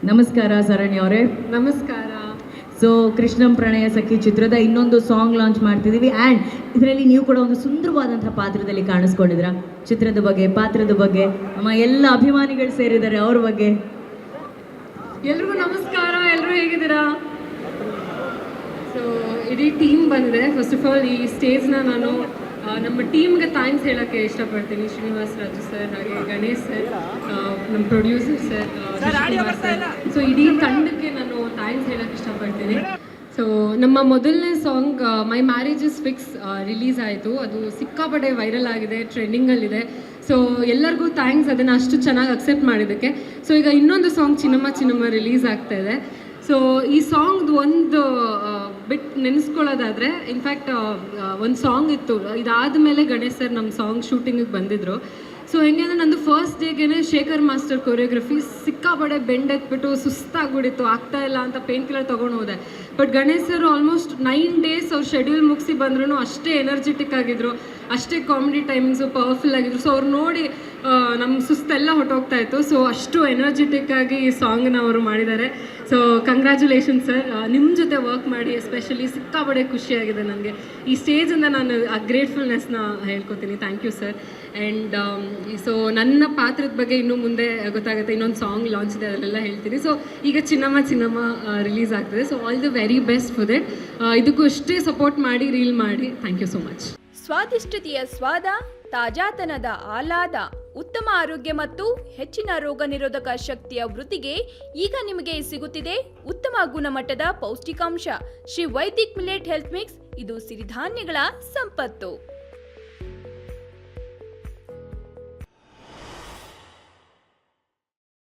ನಮಸ್ಕಾರ ಸರಣಿ ಅವರೇ. ನಮಸ್ಕಾರ. ಸೊ ಕೃಷ್ಣಂ ಪ್ರಣಯ ಸಖಿ ಚಿತ್ರದ ಇನ್ನೊಂದು ಸಾಂಗ್ ಲಾಂಚ್ ಮಾಡ್ತಿದ್ದೀವಿ ಆ್ಯಂಡ್ ಇದರಲ್ಲಿ ನೀವು ಕೂಡ ಒಂದು ಸುಂದರವಾದಂತಹ ಪಾತ್ರದಲ್ಲಿ ಕಾಣಿಸ್ಕೊಂಡಿದ್ದೀರಾ. ಚಿತ್ರದ ಬಗ್ಗೆ, ಪಾತ್ರದ ಬಗ್ಗೆ, ನಮ್ಮ ಎಲ್ಲ ಅಭಿಮಾನಿಗಳು ಸೇರಿದ್ದಾರೆ, ಅವ್ರ ಬಗ್ಗೆ. ಎಲ್ರಿಗೂ ನಮಸ್ಕಾರ. ಎಲ್ಲರೂ ಹೇಗಿದ್ದೀರಾ? ಸೊ ಇಡೀ ಟೀಮ್ ಬಂದಿದೆ. ಫಸ್ಟ್ ಆಫ್ ಆಲ್ ಈ ಸ್ಟೇಜ್ನ ನಾನು ನಮ್ಮ ಟೀಮ್ಗೆ ಥ್ಯಾಂಕ್ಸ್ ಹೇಳೋಕ್ಕೆ ಇಷ್ಟಪಡ್ತೀನಿ. ಶ್ರೀನಿವಾಸ್ ರಾಜು ಸರ್, ಹಾಗೆ ಗಣೇಶ್ ಸರ್, ನಮ್ಮ ಪ್ರೊಡ್ಯೂಸರ್ ಸರ್, ಸರ್, ಸೊ ಇಡೀ ತಂಡಕ್ಕೆ ನಾನು ಥ್ಯಾಂಕ್ಸ್ ಹೇಳೋಕ್ಕೆ ಇಷ್ಟಪಡ್ತೀನಿ. ಸೊ ನಮ್ಮ ಮೊದಲನೇ song my marriage is fix release ಆಯಿತು. ಅದು ಸಿಕ್ಕಾಪಟ್ಟೆ ವೈರಲ್ ಆಗಿದೆ, ಟ್ರೆಂಡಿಂಗಲ್ಲಿದೆ. ಸೊ ಎಲ್ಲರಿಗೂ ಥ್ಯಾಂಕ್ಸ್ ಅದನ್ನು ಅಷ್ಟು ಚೆನ್ನಾಗಿ ಅಕ್ಸೆಪ್ಟ್ ಮಾಡಿದ್ದಕ್ಕೆ. ಸೊ ಈಗ ಇನ್ನೊಂದು ಸಾಂಗ್ ಚಿನ್ನಮ್ಮ ಚಿನ್ನಮ್ಮ ರಿಲೀಸ್ ಆಗ್ತಾ ಇದೆ. ಸೊ ಈ ಸಾಂಗ್ದು ಒಂದು ಬಿಟ್ಟು ನೆನೆಸ್ಕೊಳ್ಳೋದಾದರೆ, ಇನ್ಫ್ಯಾಕ್ಟ್ ಒಂದು ಸಾಂಗ್ ಇತ್ತು, ಇದಾದ ಮೇಲೆ ಗಣೇಶ್ ಸರ್ ನಮ್ಮ ಸಾಂಗ್ ಶೂಟಿಂಗಿಗೆ ಬಂದಿದ್ದರು. ಸೊ ಹೆಂಗೆ ಅಂದರೆ ನಂದು ಫಸ್ಟ್ ಡೇಗೆ ಶೇಖರ್ ಮಾಸ್ಟರ್ ಕೊರಿಯೋಗ್ರಫಿ ಸಿಕ್ಕಾಪಡೆ ಬೆಂಡೆತ್ಬಿಟ್ಟು ಸುಸ್ತಾಗ್ಬಿಟ್ಟಿತ್ತು, ಆಗ್ತಾ ಇಲ್ಲ ಅಂತ ಪೇನ್ ಕಿಲ್ಲರ್ ತೊಗೊಂಡು ಹೋದೆ. But Ganesh sir almost 9 days ಅವ್ರು ಶೆಡ್ಯೂಲ್ ಮುಗಿಸಿ ಬಂದ್ರೂ ಅಷ್ಟೇ ಎನರ್ಜೆಟಿಕ್ ಆಗಿದ್ರು, ಅಷ್ಟೇ ಕಾಮಿಡಿ ಟೈಮಿಂಗ್ಸು ಪವರ್ಫುಲ್ ಆಗಿದ್ರು. ಸೊ ಅವ್ರು ನೋಡಿ ನಮ್ಮ ಸುಸ್ತೆಲ್ಲ ಹೊಟ್ಟೋಗ್ತಾ ಇತ್ತು. ಸೊ ಅಷ್ಟು ಎನರ್ಜೆಟಿಕ್ ಆಗಿ ಈ ಸಾಂಗ್ನ ಅವರು ಮಾಡಿದ್ದಾರೆ. ಸೊ ಕಂಗ್ರ್ಯಾಚುಲೇಷನ್ ಸರ್, ನಿಮ್ಮ ಜೊತೆ ವರ್ಕ್ ಮಾಡಿ ಎಸ್ಪೆಷಲಿ ಸಿಕ್ಕಾಪಡೆ ಖುಷಿಯಾಗಿದೆ ನನಗೆ. ಈ ಸ್ಟೇಜಿಂದ ನಾನು ಆ ಗ್ರೇಟ್ಫುಲ್ನೆಸ್ನ ಹೇಳ್ಕೊತೀನಿ. Thank you sir. And so ನನ್ನ ಪಾತ್ರದ ಬಗ್ಗೆ ಇನ್ನೂ ಮುಂದೆ ಗೊತ್ತಾಗುತ್ತೆ, ಇನ್ನೊಂದು ಸಾಂಗ್ ಲಾಂಚ್ ಇದೆ, ಅದರಲ್ಲೆಲ್ಲ ಹೇಳ್ತೀನಿ. ಸೊ ಈಗ ಚಿನ್ನಮ್ಮ ಚಿನ್ನಮ್ಮ ರಿಲೀಸ್ ಆಗ್ತದೆ. So all the very best for that. ಇದಕ್ಕೂ ಅಷ್ಟೇ ಸಪೋರ್ಟ್ ಮಾಡಿ, ರೀಲ್ ಮಾಡಿ. Thank you so much. ಸ್ವಾದಿಷ್ಟತೆಯ ಸ್ವಾದ, ತಾಜಾತನದ ಆಹ್ಲಾದ, ಉತ್ತಮ ಆರೋಗ್ಯ ಮತ್ತು ಹೆಚ್ಚಿನ ರೋಗ ನಿರೋಧಕ ಶಕ್ತಿಯ ವೃದ್ಧಿಗೆ ಈಗ ನಿಮಗೆ ಸಿಗುತ್ತಿದೆ ಉತ್ತಮ ಗುಣಮಟ್ಟದ ಪೌಷ್ಟಿಕಾಂಶ. Shri Vaidik millet health mix, ಇದು ಸಿರಿಧಾನ್ಯಗಳ ಸಂಪತ್ತು.